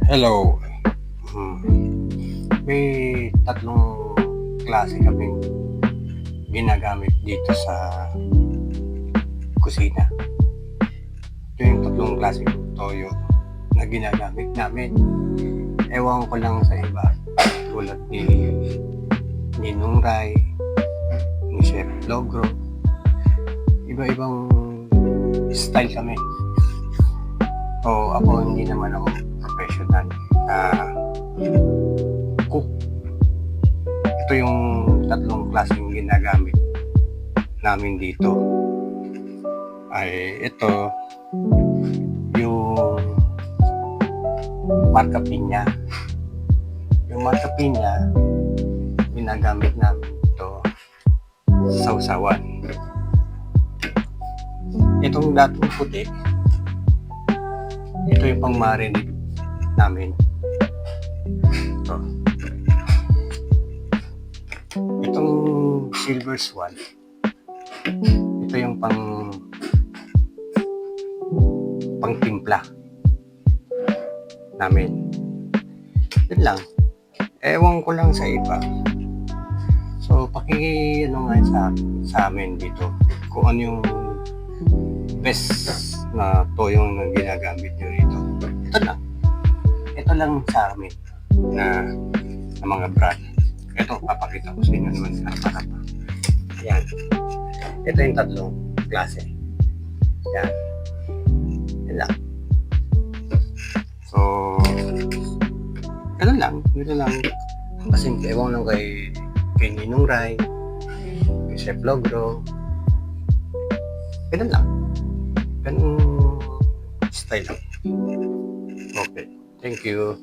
Hello. May tatlong klase kaming ginagamit dito sa kusina. Ito yung tatlong klase ng toyo na ginagamit namin. Ewan ko lang sa iba. Tulad ni Nungray, ni Chef Logro. Iba-ibang style kami. So ako, hindi naman ako professional na cook. Ito yung tatlong klaseng ginagamit namin dito. Ay ito yung Marca Piña. Yung Marca Piña, ginagamit namin ito sa sausawan. Itong dating puti, ito yung pang-marinate namin. Ito. Itong silver swan, ito yung pang-timpla namin. Yun lang. Ewan ko lang sa iba. So, ano nga sa amin dito, kung ano yung best na toyong na ginagamit nyo rito. Ito lang. Ito lang sa amin na mga brand. Ito, papakita ko sa inyo naman sa harap. Yan. Ito yung tatlong klase. Yan. Yan lang. So, ganun lang. Ganun lang. Kasi ewan lang kay Ninong Rai, kay Chef Logro. Ganun lang. Ganun style lang. Okay. Thank you.